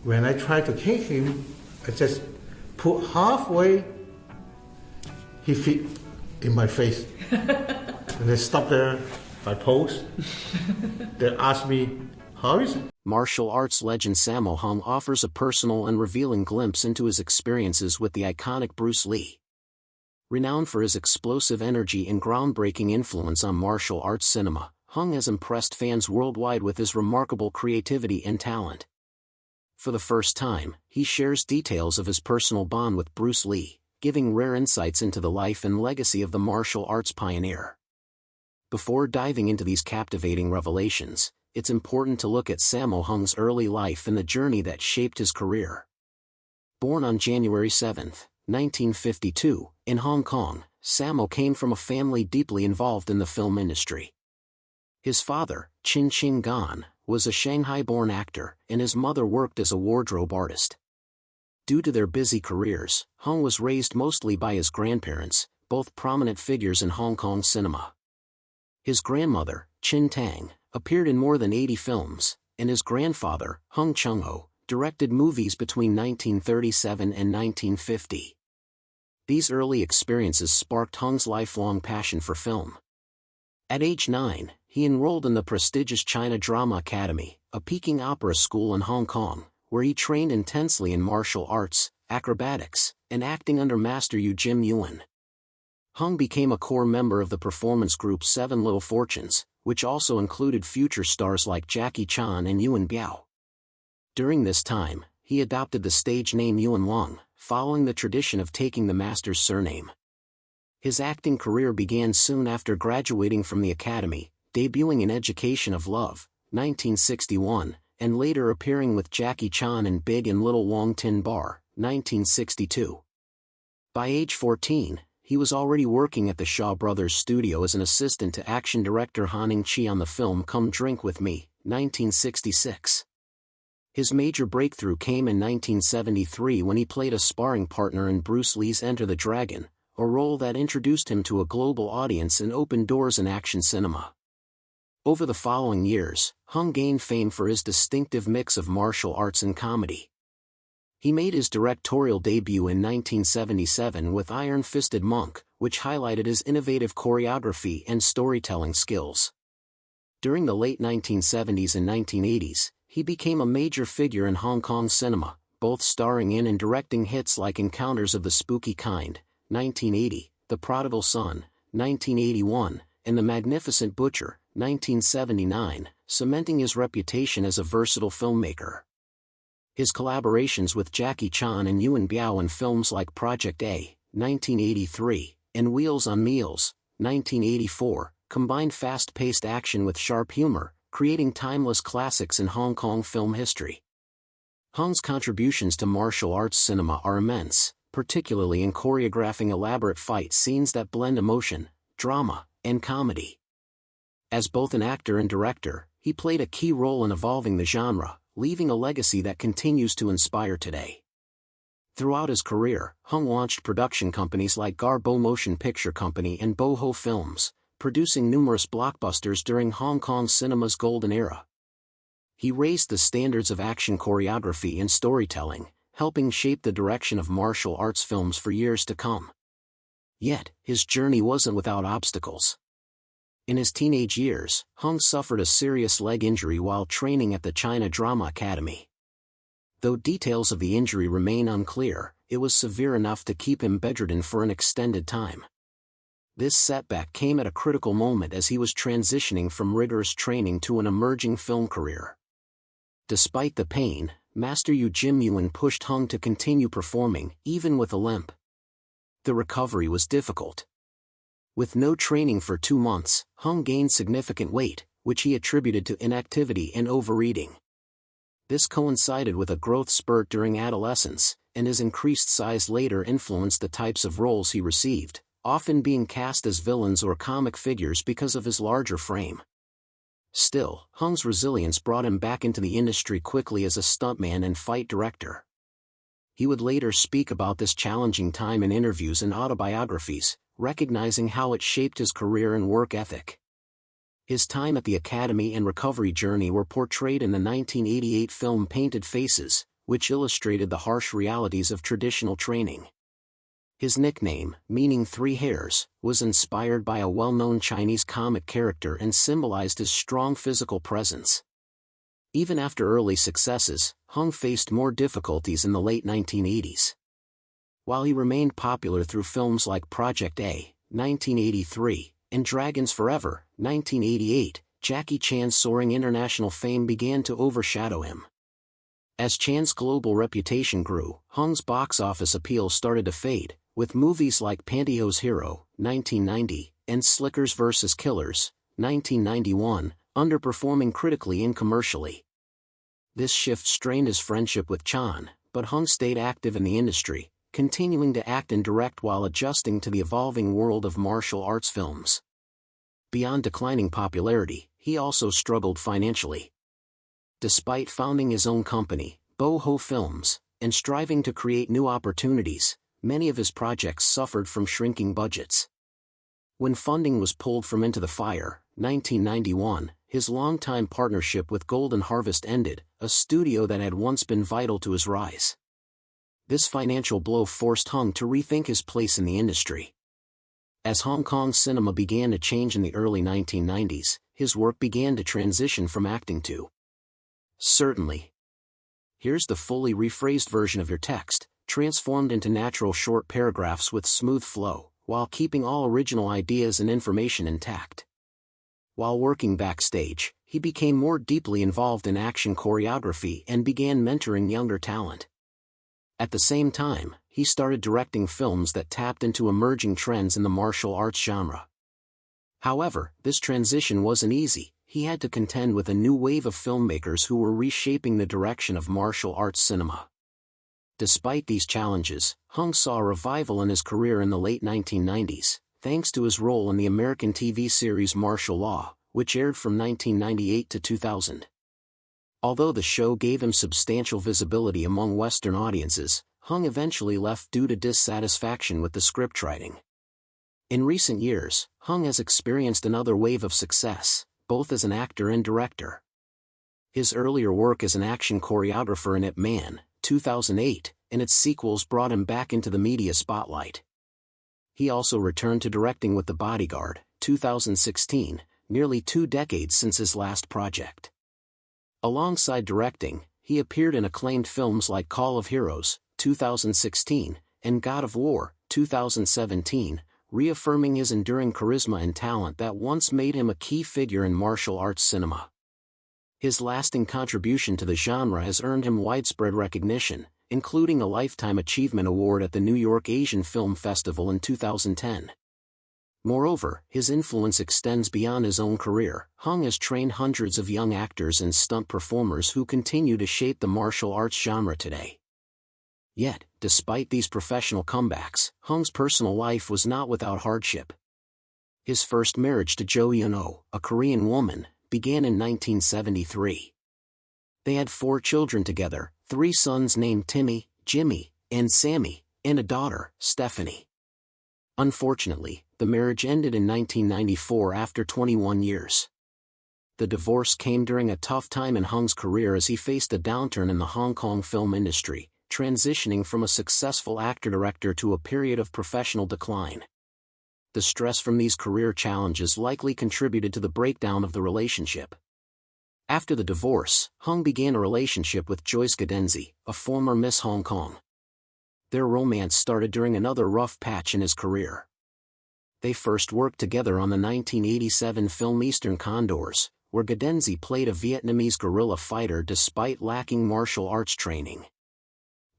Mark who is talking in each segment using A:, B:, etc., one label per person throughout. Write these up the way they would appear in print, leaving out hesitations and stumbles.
A: When I tried to kick him, I just put halfway his feet in my face. And they stopped there, I posed. They asked me, how is it?
B: Martial arts legend Sammo Hung offers a personal and revealing glimpse into his experiences with the iconic Bruce Lee. Renowned for his explosive energy and groundbreaking influence on martial arts cinema, Hung has impressed fans worldwide with his remarkable creativity and talent. For the first time, he shares details of his personal bond with Bruce Lee, giving rare insights into the life and legacy of the martial arts pioneer. Before diving into these captivating revelations, it's important to look at Sammo Hung's early life and the journey that shaped his career. Born on January 7, 1952, in Hong Kong, Sammo came from a family deeply involved in the film industry. His father, Chin Ching Gan, was a Shanghai-born actor, and his mother worked as a wardrobe artist. Due to their busy careers, Hung was raised mostly by his grandparents, both prominent figures in Hong Kong cinema. His grandmother, Chin Tang, appeared in more than 80 films, and his grandfather, Hung Chung-ho, directed movies between 1937 and 1950. These early experiences sparked Hung's lifelong passion for film. At age 9, he enrolled in the prestigious China Drama Academy, a Peking opera school in Hong Kong, where he trained intensely in martial arts, acrobatics, and acting under Master Yu Jim Yuen. Hung became a core member of the performance group Seven Little Fortunes, which also included future stars like Jackie Chan and Yuan Biao. During this time, he adopted the stage name Yuan Long, following the tradition of taking the master's surname. His acting career began soon after graduating from the academy, debuting in Education of Love, 1961, and later appearing with Jackie Chan in Big and Little Wong Tin Bar, 1962. By age 14, he was already working at the Shaw Brothers studio as an assistant to action director Han Chi on the film Come Drink With Me, 1966. His major breakthrough came in 1973 when he played a sparring partner in Bruce Lee's Enter the Dragon, a role that introduced him to a global audience and opened doors in action cinema. Over the following years, Hung gained fame for his distinctive mix of martial arts and comedy. He made his directorial debut in 1977 with Iron-Fisted Monk, which highlighted his innovative choreography and storytelling skills. During the late 1970s and 1980s, he became a major figure in Hong Kong cinema, both starring in and directing hits like Encounters of the Spooky Kind, 1980, The Prodigal Son, 1981, and The Magnificent Butcher, 1979, cementing his reputation as a versatile filmmaker. His collaborations with Jackie Chan and Yuan Biao in films like Project A, 1983, and Wheels on Meals, 1984, combined fast-paced action with sharp humor, creating timeless classics in Hong Kong film history. Hung's contributions to martial arts cinema are immense, particularly in choreographing elaborate fight scenes that blend emotion, drama, and comedy. As both an actor and director, he played a key role in evolving the genre, leaving a legacy that continues to inspire today. Throughout his career, Hung launched production companies like Garbo Motion Picture Company and Boho Films, producing numerous blockbusters during Hong Kong cinema's golden era. He raised the standards of action choreography and storytelling, helping shape the direction of martial arts films for years to come. Yet, his journey wasn't without obstacles. In his teenage years, Hung suffered a serious leg injury while training at the China Drama Academy. Though details of the injury remain unclear, it was severe enough to keep him bedridden for an extended time. This setback came at a critical moment as he was transitioning from rigorous training to an emerging film career. Despite the pain, Master Yu Jim Yuen pushed Hung to continue performing, even with a limp. The recovery was difficult. With no training for 2 months, Hung gained significant weight, which he attributed to inactivity and overeating. This coincided with a growth spurt during adolescence, and his increased size later influenced the types of roles he received, often being cast as villains or comic figures because of his larger frame. Still, Hung's resilience brought him back into the industry quickly as a stuntman and fight director. He would later speak about this challenging time in interviews and autobiographies, recognizing how it shaped his career and work ethic. His time at the academy and recovery journey were portrayed in the 1988 film Painted Faces, which illustrated the harsh realities of traditional training. His nickname, meaning three hairs, was inspired by a well-known Chinese comic character and symbolized his strong physical presence. Even after early successes, Hung faced more difficulties in the late 1980s. While he remained popular through films like Project A, 1983, and Dragons Forever, 1988, Jackie Chan's soaring international fame began to overshadow him. As Chan's global reputation grew, Hung's box office appeal started to fade, with movies like Pantyhose Hero, 1990, and Slickers vs. Killers, 1991, underperforming critically and commercially. This shift strained his friendship with Chan, but Hung stayed active in the industry, continuing to act and direct while adjusting to the evolving world of martial arts films. Beyond declining popularity, he also struggled financially. Despite founding his own company, Boho Films, and striving to create new opportunities, many of his projects suffered from shrinking budgets. When funding was pulled from Into the Fire, 1991, his longtime partnership with Golden Harvest ended, a studio that had once been vital to his rise. This financial blow forced Hung to rethink his place in the industry. As Hong Kong cinema began to change in the early 1990s, his work began to transition from acting to certainly. Here's the fully rephrased version of your text, transformed into natural short paragraphs with smooth flow, while keeping all original ideas and information intact. While working backstage, he became more deeply involved in action choreography and began mentoring younger talent. At the same time, he started directing films that tapped into emerging trends in the martial arts genre. However, this transition wasn't easy. He had to contend with a new wave of filmmakers who were reshaping the direction of martial arts cinema. Despite these challenges, Hung saw a revival in his career in the late 1990s, thanks to his role in the American TV series Martial Law, which aired from 1998 to 2000. Although the show gave him substantial visibility among Western audiences, Hung eventually left due to dissatisfaction with the scriptwriting. In recent years, Hung has experienced another wave of success, both as an actor and director. His earlier work as an action choreographer in Ip Man, 2008, and its sequels brought him back into the media spotlight. He also returned to directing with The Bodyguard, 2016, nearly 2 decades since his last project. Alongside directing, he appeared in acclaimed films like Call of Heroes, 2016, and God of War, 2017, reaffirming his enduring charisma and talent that once made him a key figure in martial arts cinema. His lasting contribution to the genre has earned him widespread recognition, including a Lifetime Achievement Award at the New York Asian Film Festival in 2010. Moreover, his influence extends beyond his own career. Hung has trained hundreds of young actors and stunt performers who continue to shape the martial arts genre today. Yet, despite these professional comebacks, Hung's personal life was not without hardship. His first marriage to Jo Yeon-oh, a Korean woman, began in 1973. They had 4 children together, 3 sons named Timmy, Jimmy, and Sammy, and a daughter, Stephanie. Unfortunately, the marriage ended in 1994 after 21 years. The divorce came during a tough time in Hung's career as he faced a downturn in the Hong Kong film industry, transitioning from a successful actor-director to a period of professional decline. The stress from these career challenges likely contributed to the breakdown of the relationship. After the divorce, Hung began a relationship with Joyce Gadenzi, a former Miss Hong Kong. Their romance started during another rough patch in his career. They first worked together on the 1987 film Eastern Condors, where Gadenzi played a Vietnamese guerrilla fighter despite lacking martial arts training.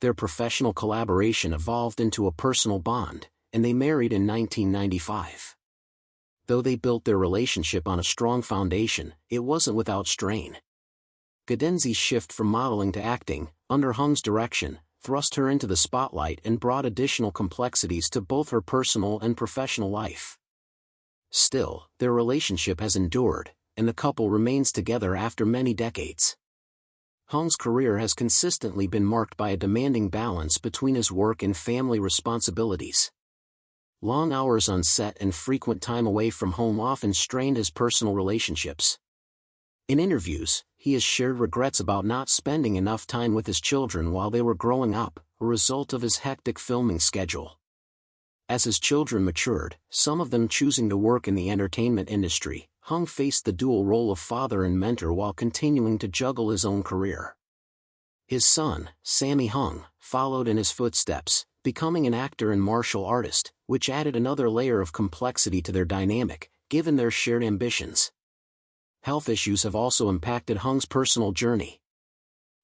B: Their professional collaboration evolved into a personal bond, and they married in 1995. Though they built their relationship on a strong foundation, it wasn't without strain. Gadenzi's shift from modeling to acting, under Hung's direction, thrust her into the spotlight and brought additional complexities to both her personal and professional life. Still, their relationship has endured, and the couple remains together after many decades. Hung's career has consistently been marked by a demanding balance between his work and family responsibilities. Long hours on set and frequent time away from home often strained his personal relationships. In interviews, he has shared regrets about not spending enough time with his children while they were growing up, a result of his hectic filming schedule. As his children matured, some of them choosing to work in the entertainment industry, Hung faced the dual role of father and mentor while continuing to juggle his own career. His son, Sammo Hung, followed in his footsteps, becoming an actor and martial artist, which added another layer of complexity to their dynamic, given their shared ambitions. Health issues have also impacted Hung's personal journey.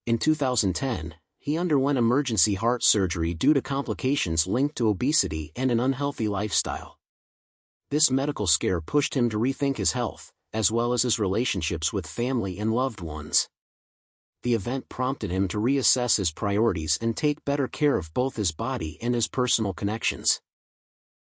B: In 2010, he underwent emergency heart surgery due to complications linked to obesity and an unhealthy lifestyle. This medical scare pushed him to rethink his health, as well as his relationships with family and loved ones. The event prompted him to reassess his priorities and take better care of both his body and his personal connections.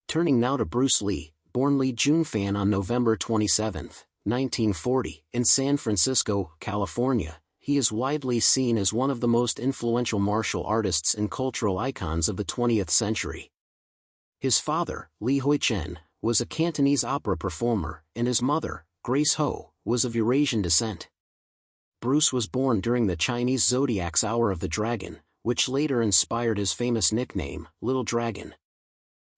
B: Turning now to Bruce Lee, born Lee Jun-fan on November 27, 1940, in San Francisco, California, he is widely seen as one of the most influential martial artists and cultural icons of the 20th century. His father, Lee Hoi-chen, was a Cantonese opera performer, and his mother, Grace Ho, was of Eurasian descent. Bruce was born during the Chinese zodiac's Hour of the Dragon, which later inspired his famous nickname, Little Dragon.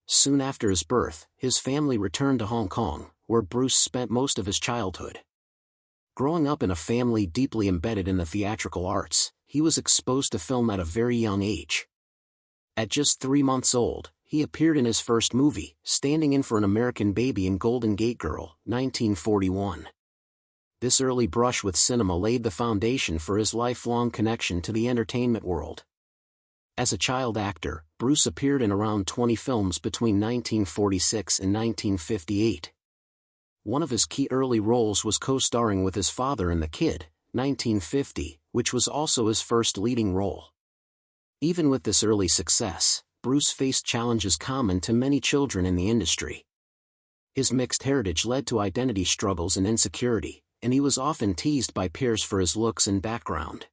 B: Soon after his birth, his family returned to Hong Kong, where Bruce spent most of his childhood. Growing up in a family deeply embedded in the theatrical arts, he was exposed to film at a very young age. At just 3 months old, he appeared in his first movie, standing in for an American baby in Golden Gate Girl, 1941. This early brush with cinema laid the foundation for his lifelong connection to the entertainment world. As a child actor, Bruce appeared in around 20 films between 1946 and 1958. One of his key early roles was co-starring with his father in The Kid, 1950, which was also his first leading role. Even with this early success, Bruce faced challenges common to many children in the industry. His mixed heritage led to identity struggles and insecurity, and he was often teased by peers for his looks and background.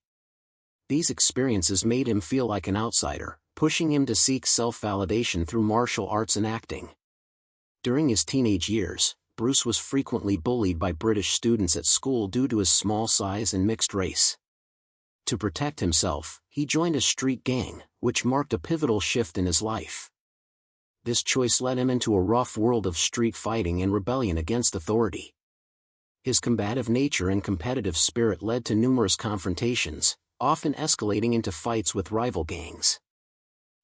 B: These experiences made him feel like an outsider, pushing him to seek self-validation through martial arts and acting. During his teenage years, Bruce was frequently bullied by British students at school due to his small size and mixed race. To protect himself, he joined a street gang, which marked a pivotal shift in his life. This choice led him into a rough world of street fighting and rebellion against authority. His combative nature and competitive spirit led to numerous confrontations, often escalating into fights with rival gangs.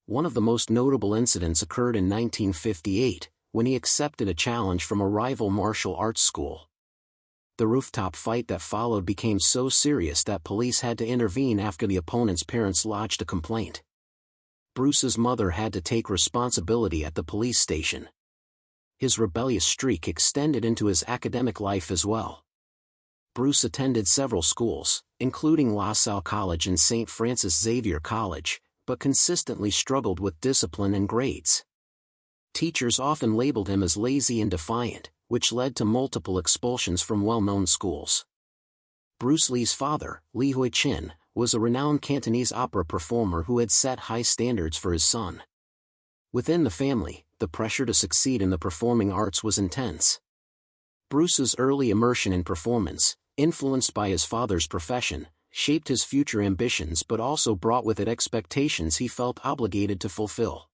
B: One of the most notable incidents occurred in 1958, when he accepted a challenge from a rival martial arts school. The rooftop fight that followed became so serious that police had to intervene after the opponent's parents lodged a complaint. Bruce's mother had to take responsibility at the police station. His rebellious streak extended into his academic life as well. Bruce attended several schools, including La Salle College and St. Francis Xavier College, but consistently struggled with discipline and grades. Teachers often labeled him as lazy and defiant, which led to multiple expulsions from well-known schools. Bruce Lee's father, Lee Hoi-chen, was a renowned Cantonese opera performer who had set high standards for his son. Within the family, the pressure to succeed in the performing arts was intense. Bruce's early immersion in performance, influenced by his father's profession, shaped his future ambitions but also brought with it expectations he felt obligated to fulfill.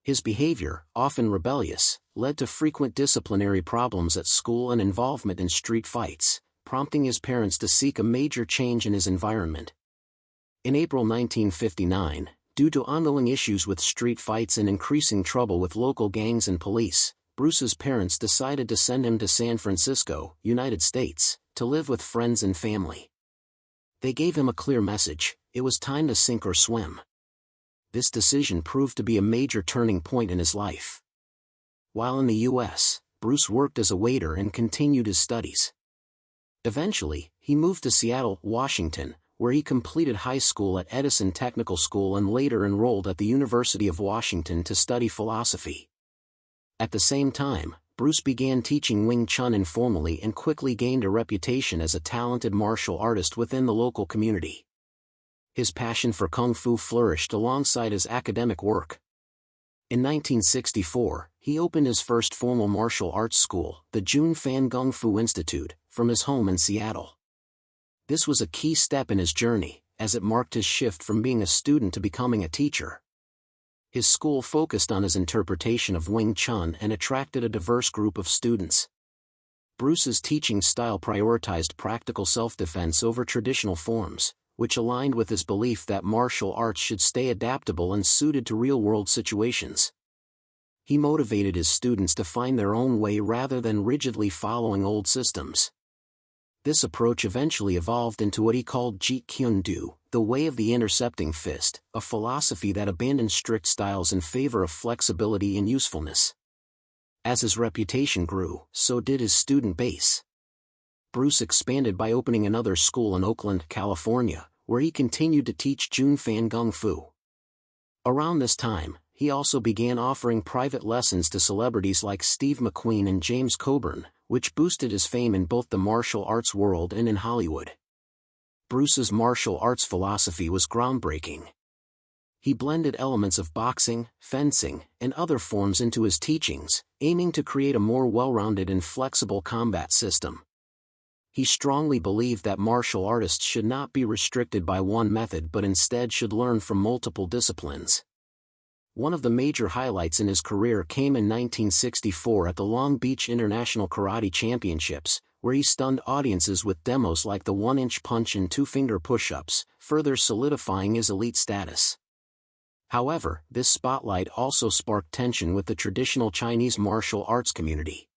B: His behavior, often rebellious, led to frequent disciplinary problems at school and involvement in street fights, prompting his parents to seek a major change in his environment. In April 1959, due to ongoing issues with street fights and increasing trouble with local gangs and police, Bruce's parents decided to send him to San Francisco, United States, to live with friends and family. They gave him a clear message: it was time to sink or swim. This decision proved to be a major turning point in his life. While in the U.S., Bruce worked as a waiter and continued his studies. Eventually, he moved to Seattle, Washington, where he completed high school at Edison Technical School and later enrolled at the University of Washington to study philosophy. At the same time, Bruce began teaching Wing Chun informally and quickly gained a reputation as a talented martial artist within the local community. His passion for Kung Fu flourished alongside his academic work. In 1964, he opened his first formal martial arts school, the Jun Fan Kung Fu Institute, from his home in Seattle. This was a key step in his journey, as it marked his shift from being a student to becoming a teacher. His school focused on his interpretation of Wing Chun and attracted a diverse group of students. Bruce's teaching style prioritized practical self-defense over traditional forms, which aligned with his belief that martial arts should stay adaptable and suited to real-world situations. He motivated his students to find their own way rather than rigidly following old systems. This approach eventually evolved into what he called Jeet Kune Do, the way of the intercepting fist, a philosophy that abandoned strict styles in favor of flexibility and usefulness. As his reputation grew, so did his student base. Bruce expanded by opening another school in Oakland, California, where he continued to teach Jun Fan Kung Fu. Around this time, he also began offering private lessons to celebrities like Steve McQueen and James Coburn, which boosted his fame in both the martial arts world and in Hollywood. Bruce's martial arts philosophy was groundbreaking. He blended elements of boxing, fencing, and other forms into his teachings, aiming to create a more well-rounded and flexible combat system. He strongly believed that martial artists should not be restricted by one method but instead should learn from multiple disciplines. One of the major highlights in his career came in 1964 at the Long Beach International Karate Championships, where he stunned audiences with demos like the 1-inch punch and 2-finger push-ups, further solidifying his elite status. However, this spotlight also sparked tension with the traditional Chinese martial arts community.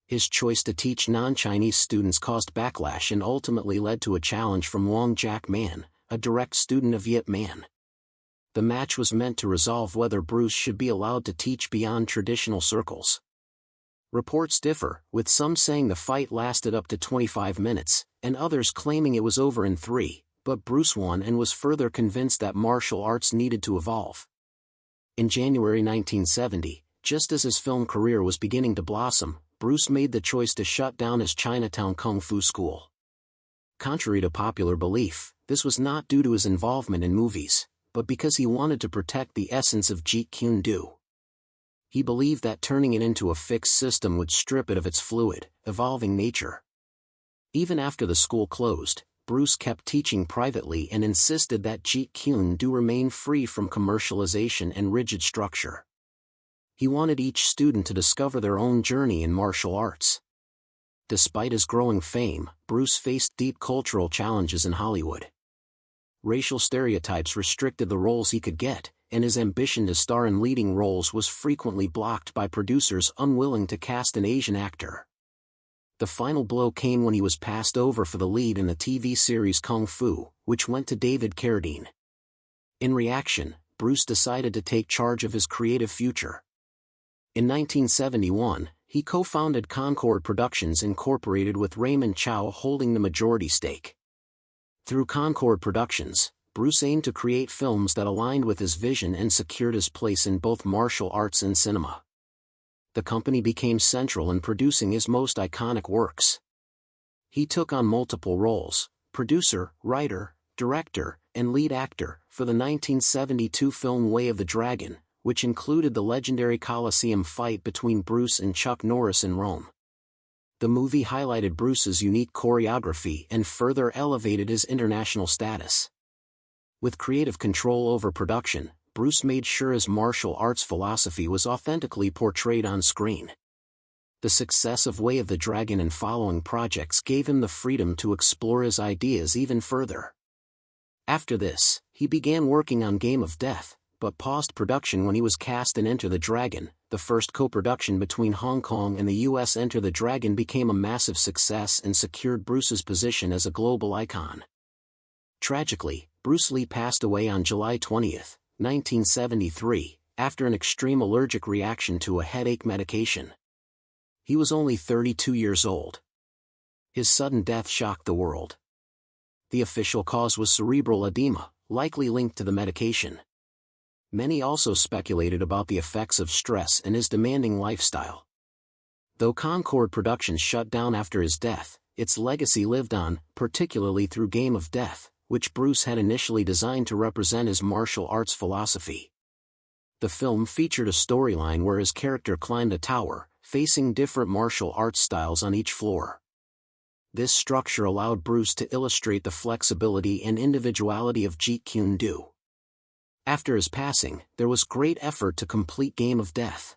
B: His choice to teach non-Chinese students caused backlash and ultimately led to a challenge from Wong Jack Man, a direct student of Yip Man. The match was meant to resolve whether Bruce should be allowed to teach beyond traditional circles. Reports differ, with some saying the fight lasted up to 25 minutes, and others claiming it was over in 3, but Bruce won and was further convinced that martial arts needed to evolve. In January 1970, just as his film career was beginning to blossom, Bruce made the choice to shut down his Chinatown Kung Fu school. Contrary to popular belief, this was not due to his involvement in movies, but because he wanted to protect the essence of Jeet Kune Do. He believed that turning it into a fixed system would strip it of its fluid, evolving nature. Even after the school closed, Bruce kept teaching privately and insisted that Jeet Kune Do remain free from commercialization and rigid structure. He wanted each student to discover their own journey in martial arts. Despite his growing fame, Bruce faced deep cultural challenges in Hollywood. Racial stereotypes restricted the roles he could get, and his ambition to star in leading roles was frequently blocked by producers unwilling to cast an Asian actor. The final blow came when he was passed over for the lead in the TV series Kung Fu, which went to David Carradine. In reaction, Bruce decided to take charge of his creative future. In 1971, he co-founded Concord Productions Incorporated with Raymond Chow holding the majority stake. Through Concord Productions, Bruce aimed to create films that aligned with his vision and secured his place in both martial arts and cinema. The company became central in producing his most iconic works. He took on multiple roles: producer, writer, director, and lead actor, for the 1972 film Way of the Dragon, which included the legendary Colosseum fight between Bruce and Chuck Norris in Rome. The movie highlighted Bruce's unique choreography and further elevated his international status. With creative control over production, Bruce made sure his martial arts philosophy was authentically portrayed on screen. The success of Way of the Dragon and following projects gave him the freedom to explore his ideas even further. After this, he began working on Game of Death, but paused production when he was cast in Enter the Dragon. The first co-production between Hong Kong and the US. Enter the Dragon became a massive success and secured Bruce's position as a global icon. Tragically, Bruce Lee passed away on July 20, 1973, after an extreme allergic reaction to a headache medication. He was only 32 years old. His sudden death shocked the world. The official cause was cerebral edema, likely linked to the medication. Many also speculated about the effects of stress and his demanding lifestyle. Though Concord Productions shut down after his death, its legacy lived on, particularly through Game of Death, which Bruce had initially designed to represent his martial arts philosophy. The film featured a storyline where his character climbed a tower, facing different martial arts styles on each floor. This structure allowed Bruce to illustrate the flexibility and individuality of Jeet Kune Do. After his passing, there was great effort to complete Game of Death.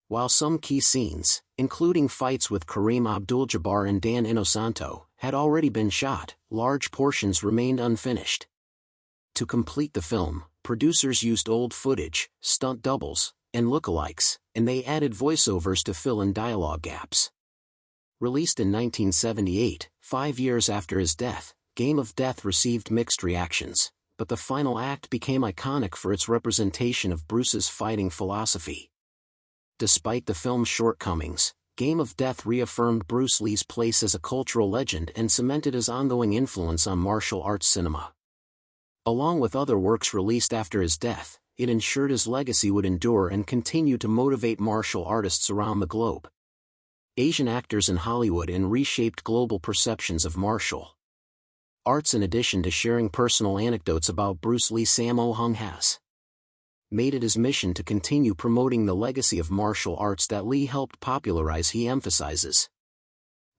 B: While some key scenes, including fights with Kareem Abdul-Jabbar and Dan Inosanto, had already been shot, large portions remained unfinished. To complete the film, producers used old footage, stunt doubles, and lookalikes, and they added voiceovers to fill in dialogue gaps. Released in 1978, 5 years after his death, Game of Death received mixed reactions, but the final act became iconic for its representation of Bruce's fighting philosophy. Despite the film's shortcomings, Game of Death reaffirmed Bruce Lee's place as a cultural legend and cemented his ongoing influence on martial arts cinema. Along with other works released after his death, it ensured his legacy would endure and continue to motivate martial artists around the globe. Asian actors in Hollywood and reshaped global perceptions of martial arts. In addition to sharing personal anecdotes about Bruce Lee, Sammo Hung has made it his mission to continue promoting the legacy of martial arts that Lee helped popularize. He emphasizes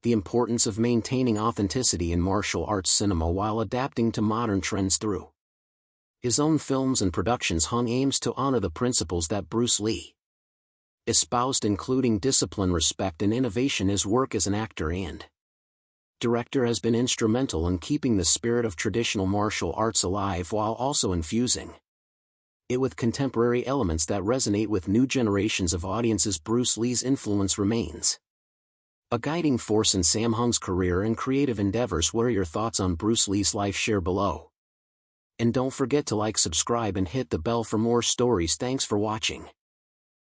B: the importance of maintaining authenticity in martial arts cinema while adapting to modern trends through his own films and productions. Hung aims to honor the principles that Bruce Lee espoused, including discipline, respect, and innovation. His work as an actor and director has been instrumental in keeping the spirit of traditional martial arts alive while also infusing it with contemporary elements that resonate with new generations of audiences. Bruce Lee's influence remains a guiding force in Sammo Hung's career and creative endeavors. What are your thoughts on Bruce Lee's life? Share below. And don't forget to like, subscribe, and hit the bell for more stories. Thanks for watching.